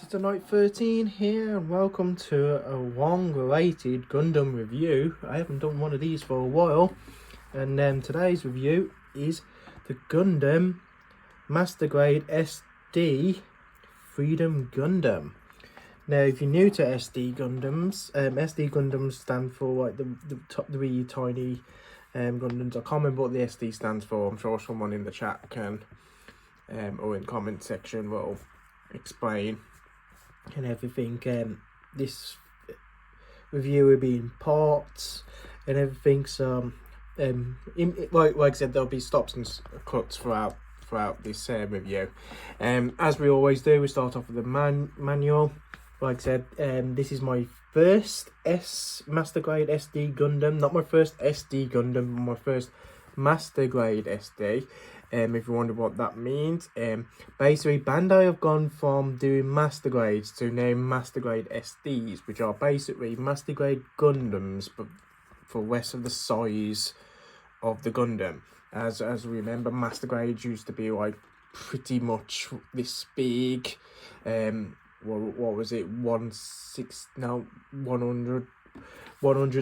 It's Night 13 here, and welcome to a long-awaited Gundam review. I haven't done one of these for a while, and today's review is the Gundam Master Grade SD Freedom Gundam. Now, if you're new to SD Gundams, SD Gundams stand for like the really tiny Gundams. I can't remember what the SD stands for. I'm sure someone in the chat can, or in the comment section will explain and everything. This review will be in parts and everything, so like I said, there'll be stops and cuts throughout this review. As we always do, we start off with the manual. Like I said, this is my first Master Grade SD Gundam, not my first SD Gundam, but my first Master Grade SD. If you wonder what that means, basically Bandai have gone from doing Master Grades to now Master Grade SDs, which are basically Master Grade Gundams, but for less of the size of the Gundam. As we remember, Master Grades used to be like pretty much this big. What was it? 100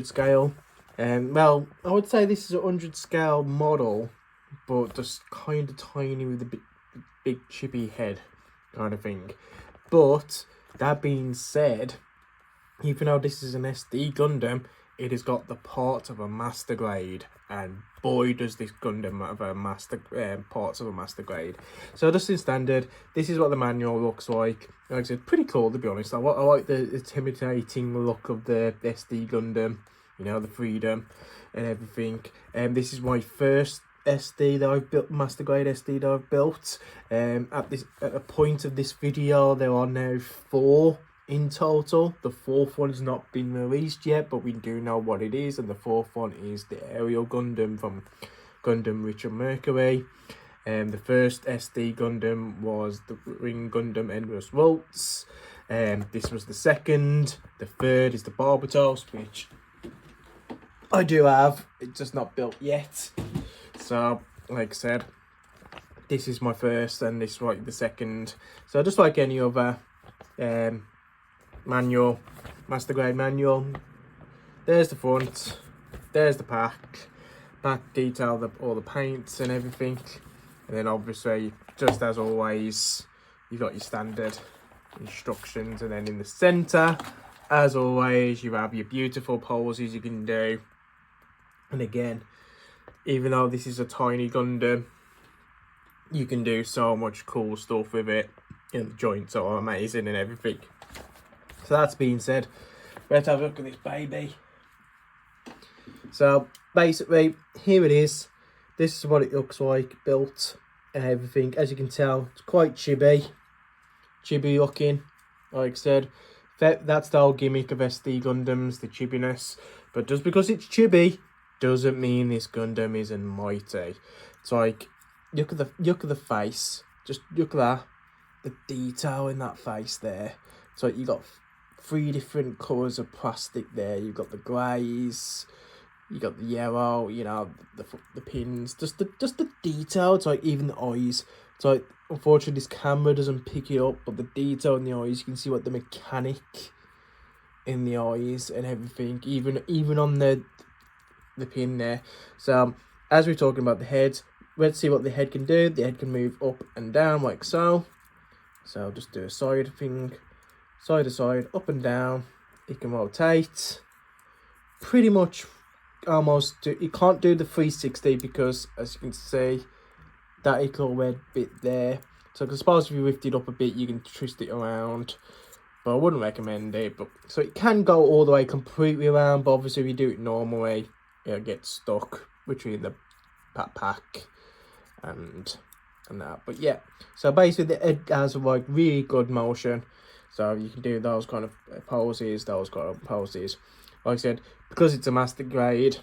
scale. Well, I would say this is a 100 scale model, but just kind of tiny with a big chibi head kind of thing. But that being said, even though this is an SD Gundam, it has got the parts of a Master Grade, and boy does this Gundam have a parts of a Master Grade. So just in standard, this is what the manual looks like. Like I said, pretty cool to be honest. I like the intimidating look of the SD Gundam, you know, the freedom and everything. This is my first SD that I've built, Master Grade SD that I've built. At the point of this video, there are now 4 in total. The 4th one has not been released yet, but we do know what it is, and the 4th one is the aerial Gundam from Gundam Richard Mercury. The first SD Gundam was the Ring Gundam Endless Waltz. This was the second. The third is the Barbatos, which I do have. It's just not built yet. So, like I said, this is my first, and this is like the second. So just like any other manual, Master Grade manual, there's the front, there's the back detail, all the paints and everything, and then obviously, just as always, you've got your standard instructions, and then in the centre, as always, you have your beautiful poses you can do. And again, even though this is a tiny Gundam, you can do so much cool stuff with it, and the joints are amazing and everything. So that's being said, let's have a look at this baby. So basically, here it is. This is what it looks like, built and everything. As you can tell, it's quite chibi looking. Like I said, that's the whole gimmick of SD Gundams, the chibiness. But just because it's chibi doesn't mean this Gundam isn't mighty. It's like, look at the face. Just look at that, the detail in that face there. It's like you got 3 different colours of plastic there. You've got the greys, you got the yellow, you know, the pins, just the detail. It's like even the eyes. It's like, unfortunately this camera doesn't pick it up, but the detail in the eyes, you can see what the mechanic in the eyes and everything, even on the pin there. So as we're talking about the head, let's see what the head can do. The head can move up and down like so. So just do a side thing, side to side, up and down. It can rotate. Pretty much almost it can't do the 360 because, as you can see, that little red bit there. So I suppose if you lift it up a bit, you can twist it around, but I wouldn't recommend it. But so it can go all the way completely around, but obviously if you do it normally, it'll get stuck between the backpack and that. But yeah, so basically the head has like really good motion, so you can do those kind of poses, like I said, because it's a Master Grade,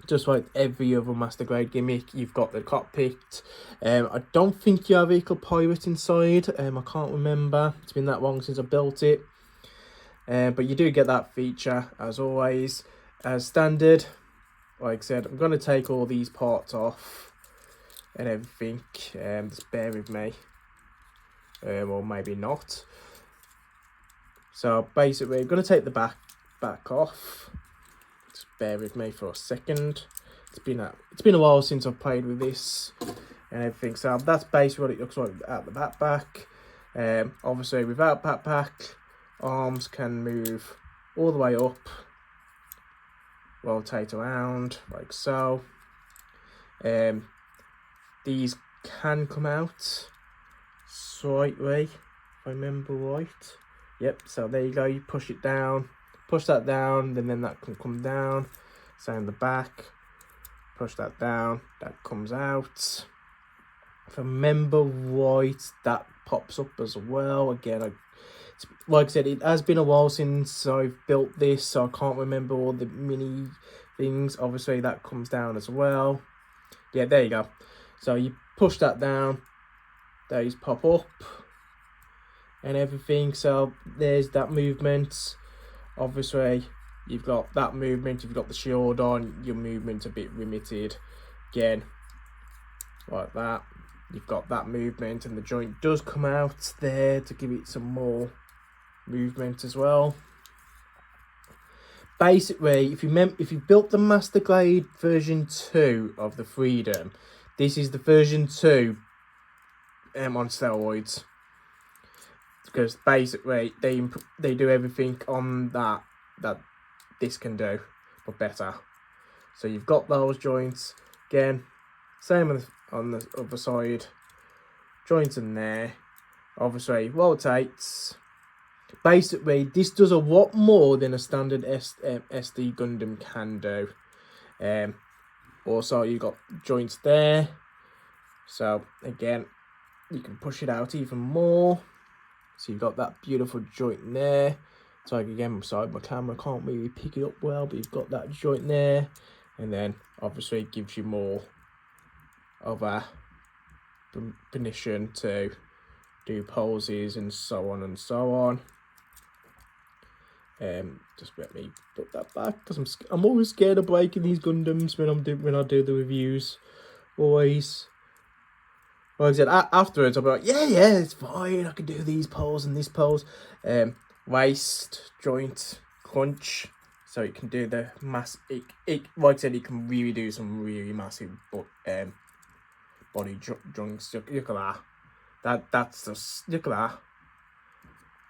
just like every other Master Grade gimmick. You've got the cockpit. I don't think you have Eco Pirate inside. I can't remember, it's been that long since I built it, but you do get that feature as always, as standard. Like I said, I'm going to take all these parts off and everything. Just bear with me, or maybe not. So basically, I'm going to take the back off. Just bear with me for a second. It's been a while since I've played with this and everything. So that's basically what it looks like at the backpack. Obviously, without backpack, arms can move all the way up, rotate around like so. These can come out slightly, if I remember right. Yep, so there you go, you push it down, push that down, then that can come down. Same the back, push that down, that comes out. If I remember right, that pops up as well. Again, like I said, it has been a while since I've built this, so I can't remember all the mini things. Obviously, that comes down as well. Yeah, there you go. So you push that down, those pop up and everything. So there's that movement. Obviously, you've got that movement. You've got the shield on. Your movement's a bit limited. Again, like that. You've got that movement, and the joint does come out there to give it some more movement as well. Basically, if you built the Master Grade version 2 of the Freedom, this is the version 2 on steroids. Because basically they do everything on that this can do, but better. So you've got those joints again. Same on the other side. Joints in there. Obviously rotates. Basically, this does a lot more than a standard SD Gundam can do. Also, you've got joints there. So again, you can push it out even more. So you've got that beautiful joint there. So again, I'm sorry, my camera can't really pick it up well, but you've got that joint there. And then obviously it gives you more of a permission to do poses and so on and so on. Just let me put that back, because I'm always scared of breaking these Gundams when I do the reviews. Always. Like I said, afterwards I'll be like, yeah, it's fine. I can do these poses and this pose. Waist, joint, crunch. So it can do the mass. Like I said, it can really do some really massive body joints. Look at that. That's just, look at that.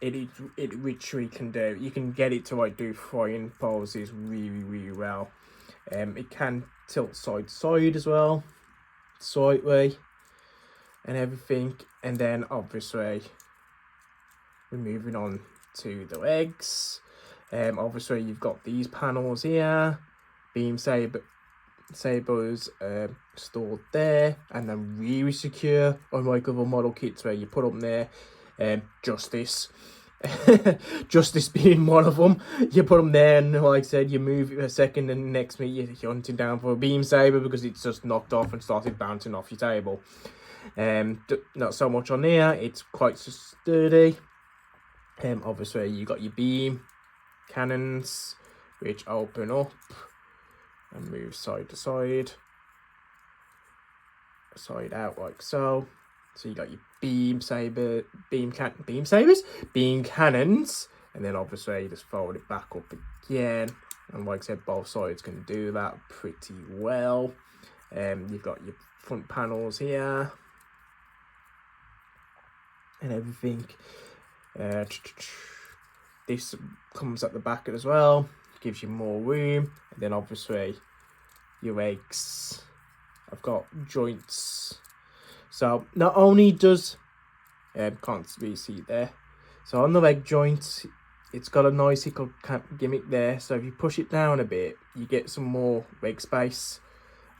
It literally can do. You can get it to like do flying poses really well. It can tilt side to side as well, slightly, and everything. And then obviously we're moving on to the legs. Obviously you've got these panels here, beam sabers stored there, and then really secure, unlike other model kits where you put them there. Justice Justice being one of them. You put them there, and like I said, you move it a second, and next minute you're hunting down for a beam saber because it's just knocked off and started bouncing off your table. Not so much on here, it's quite sturdy. Obviously you got your beam cannons, which open up and move side to side, side out like so. So you got your beam cannons, and then obviously you just fold it back up again. And like I said, both sides can do that pretty well. You've got your front panels here and everything. This comes at the back as well, gives you more room. And then obviously your legs, I've got joints. So not only does, can't really see it there. So on the leg joint, it's got a nice little gimmick there. So if you push it down a bit, you get some more leg space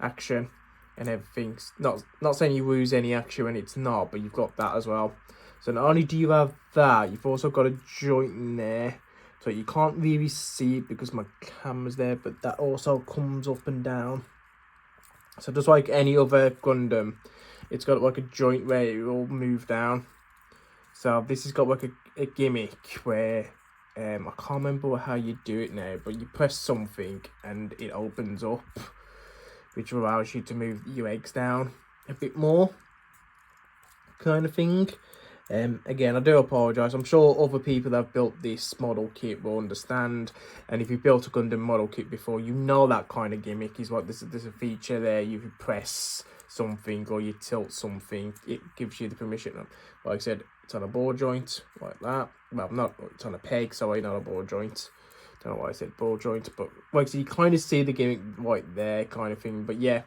action and everything. Not saying you lose any action when it's not, but you've got that as well. So not only do you have that, you've also got a joint in there. So you can't really see it because my camera's there, but that also comes up and down. So just like any other Gundam, it's got like a joint where it will move down. So this has got like a gimmick where I can't remember how you do it now, but you press something and it opens up, which allows you to move your legs down a bit more, kind of thing. Again, I do apologise. I'm sure other people that have built this model kit will understand. And if you've built a Gundam model kit before, you know that kind of gimmick is what there's a feature there. You press something or you tilt something, it gives you the permission. Like I said, it's on a ball joint like that. Well, not, it's on a peg, sorry, not a ball joint. Don't know why I said ball joint, but like so you kind of see the gimmick right there, kind of thing. But yeah,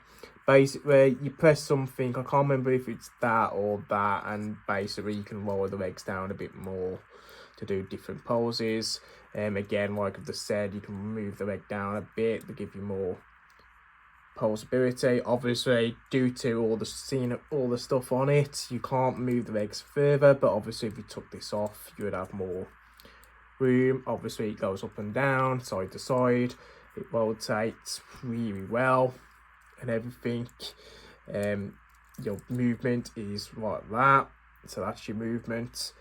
basically you press something. I can't remember if it's that or that, and basically you can lower the legs down a bit more to do different poses. Again, like I've just said, you can move the leg down a bit to give you more posability. Obviously, due to all the stuff on it, you can't move the legs further, but obviously if you took this off, you would have more room. Obviously it goes up and down, side to side, it rotates really well and everything. Your movement is like that, so that's your movement.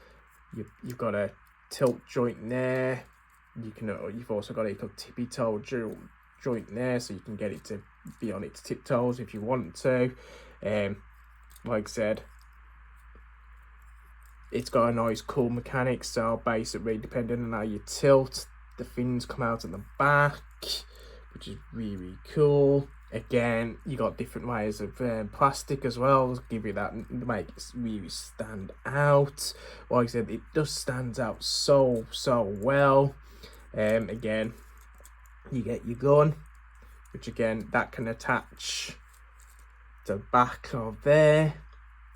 You've got a tilt joint there. You've also got a tippy toe joint there, so you can get it to be on its tiptoes if you want to. Like I said, it's got a nice cool mechanic, so basically depending on how you tilt, the fins come out at the back, which is really cool. Again, you got different layers of plastic as well, give you that, make it really stand out. Like I said, it just stands out so well. Again, you get your gun, which again, that can attach to the back of there.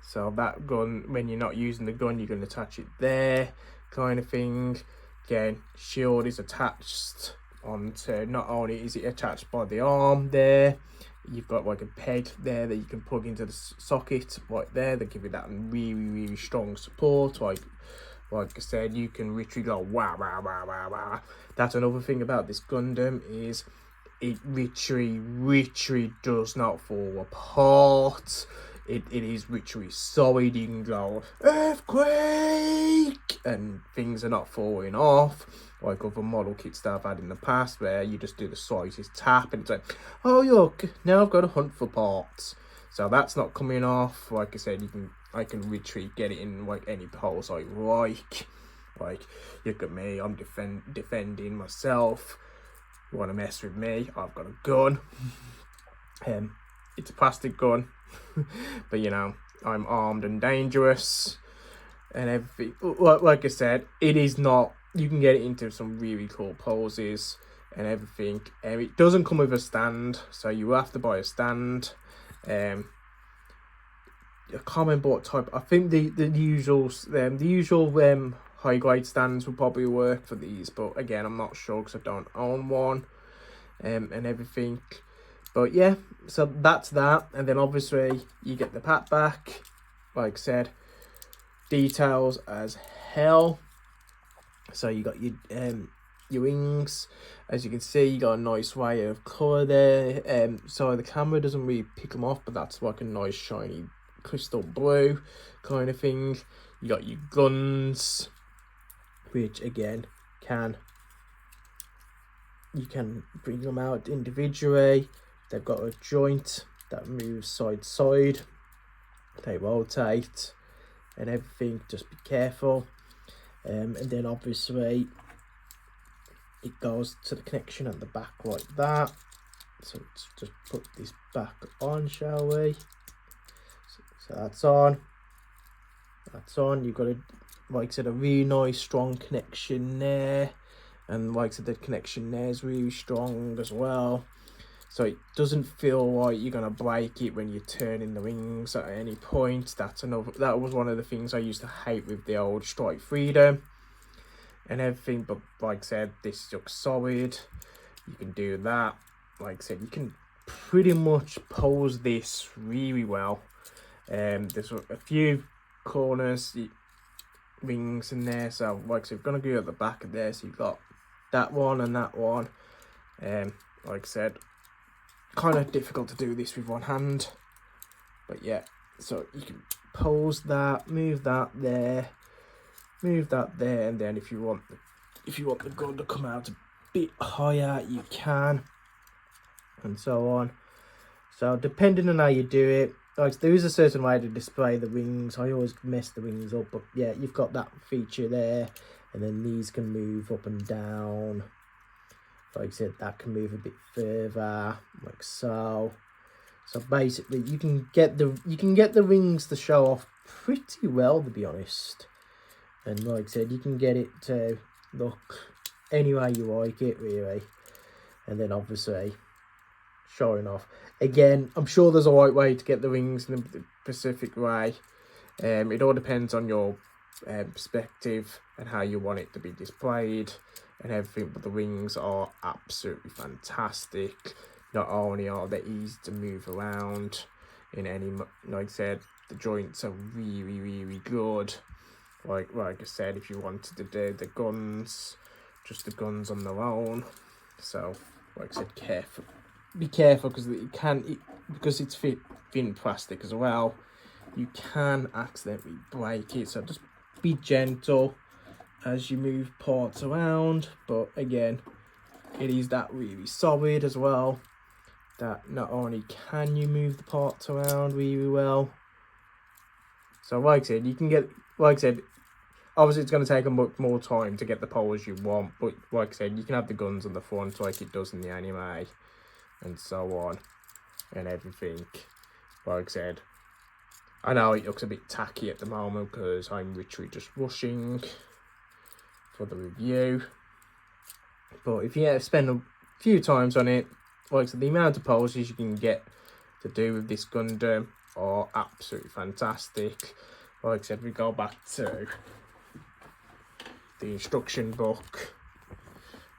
So that gun, when you're not using the gun, you can attach it there, kind of thing. Again, shield is attached onto, not only is it attached by the arm there, you've got like a peg there that you can plug into the socket right there. They give you that really strong support. Like I said, you can literally go wah wah wah wah wah. That's another thing about this Gundam, is it literally does not fall apart. It is literally solid. You can go earthquake and things are not falling off like other model kits that I've had in the past, where you just do the slightest tap and it's like, oh look, now I've got to hunt for parts. So that's not coming off. Like I said, I can literally get it in like any pose I like. Like, look at me, I'm defending myself. You want to mess with me? I've got a gun. It's a plastic gun, but you know, I'm armed and dangerous and everything. Like I said, it is not, you can get it into some really cool poses and everything. It doesn't come with a stand, so you have to buy a stand. I can't remember what type. I think the usual high grade stands will probably work for these, but again, I'm not sure because I don't own one, and everything. But yeah, so that's that. And then obviously you get the pat back, like I said, details as hell. So you got your wings, as you can see, you got a nice way of colour there. So the camera doesn't really pick them off, but that's like a nice shiny crystal blue kind of thing. You got your guns, which again you can bring them out individually. They've got a joint that moves side to side. They rotate and everything, just be careful. And then obviously it goes to the connection at the back like that. So let's just put this back on, shall we? So that's on. That's on. You've got like I said, a really nice strong connection there. And like I said, the connection there is really strong as well. So it doesn't feel like you're gonna break it when you're turning the wings at any point. That was one of the things I used to hate with the old Strike Freedom and everything. But like I said, this looks solid. You can do that. Like I said, you can pretty much pose this really well. There's a few corners, wings in there. So like I said, we're gonna go at the back of there. So you've got that one and that one. Like I said, kind of difficult to do this with one hand, but yeah, so you can pose that, move that there, and then if you want the gun to come out a bit higher, you can, and so on. So depending on how you do it, like there is a certain way to display the wings. I always mess the wings up, but yeah, you've got that feature there, and then these can move up and down. Like I said, that can move a bit further, like so. So basically, you can get the wings to show off pretty well, to be honest. And like I said, you can get it to look any way you like it, really. And then obviously showing off. Again, I'm sure there's a right way to get the wings in the Pacific way. It all depends on your perspective and how you want it to be displayed and everything, but the wings are absolutely fantastic. Not only are they easy to move around in any, like I said, the joints are really good. Like I said, if you wanted to do the guns, just the guns on their own. So like I said, be careful because it's thin plastic as well. You can accidentally break it, so just be gentle as you move parts around. But again, it is that really solid as well, that not only can you move the parts around really well. So like I said, you can get, like I said, obviously it's going to take a much more time to get the poles you want, but like I said, you can have the guns on the front like it does in the anime and so on and everything. Like I said, I know it looks a bit tacky at the moment because I'm literally just rushing for the review, but if you spend a few times on it, like I said, the amount of poses you can get to do with this Gundam are absolutely fantastic. Like I said, we go back to the instruction book.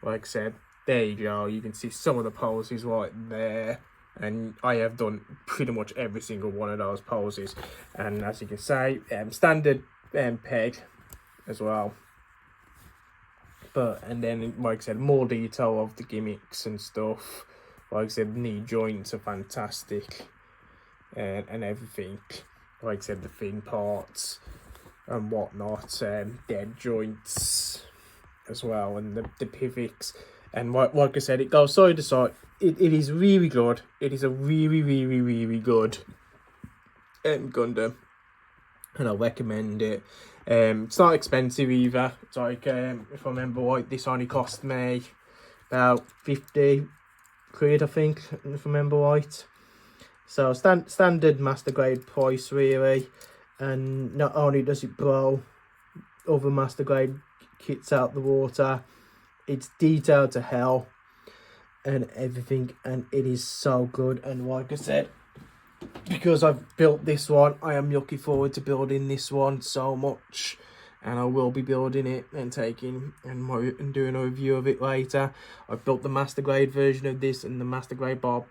Like I said, there you go, you can see some of the poses right there, and I have done pretty much every single one of those poses. And as you can see, standard peg as well, but and then like I said, more detail of the gimmicks and stuff. Like I said, knee joints are fantastic and everything. Like I said, the thin parts and whatnot, dead joints as well, and the pivots. And like I said, it goes side to side. It is really good. It is a really good Gundam, and I recommend it. It's not expensive either. It's like, if I remember right, this only cost me about 50 quid, I think, if I remember right. So standard master grade price really, and not only does it blow other master grade kits out the water, it's detailed to hell and everything, and it is so good. And like I said, because I've built this one, I am looking forward to building this one so much, and I will be building it and taking and doing a review of it later. I've built the master grade version of this, and the master grade bar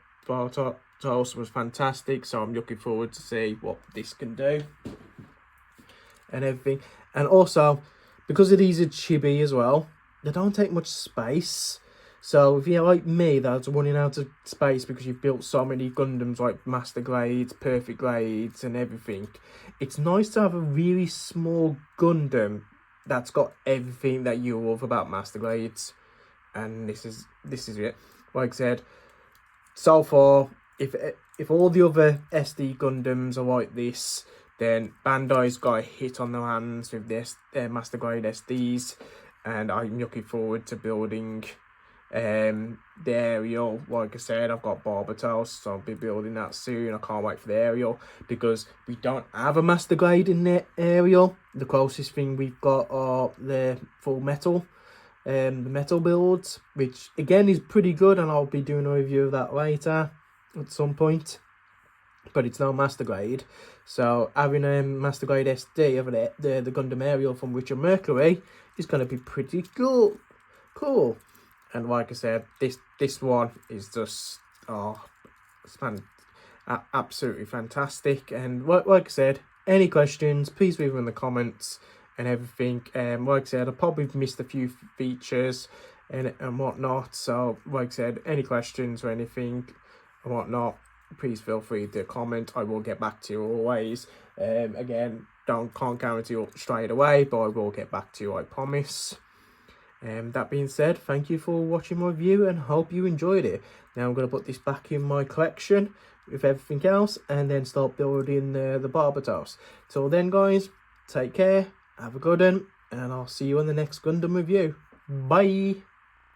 toss was fantastic, so I'm looking forward to see what this can do and everything. And also, because it is a chibi as well, they don't take much space. So if you're like me, that's running out of space because you've built so many Gundams like master grades, perfect grades and everything, it's nice to have a really small Gundam that's got everything that you love about master grades. And this is it. Like I said, so far, if all the other SD Gundams are like this, then Bandai's got a hit on their hands with their master grade SDs, and I'm looking forward to building the aerial. Like I said, I've got Barbatos, so I'll be building that soon. I can't wait for the aerial because we don't have a master grade in the aerial. The closest thing we've got are the full metal, the metal builds, which again is pretty good, and I'll be doing a review of that later at some point. But it's no master grade, so having a master grade SD of the Gundam aerial from Richard Mercury is going to be pretty cool. And like I said, this one is just absolutely fantastic. And like I said, any questions, please leave them in the comments and everything. Like I said, I probably missed a few features and whatnot. So like I said, any questions or anything and whatnot, please feel free to comment. I will get back to you always. Again, can't guarantee you straight away, but I will get back to you, I promise. That being said, thank you for watching my review and hope you enjoyed it. Now I'm going to put this back in my collection with everything else, and then start building the Barbatos. Till then, guys, take care, have a good one, and I'll see you on the next Gundam review. Bye!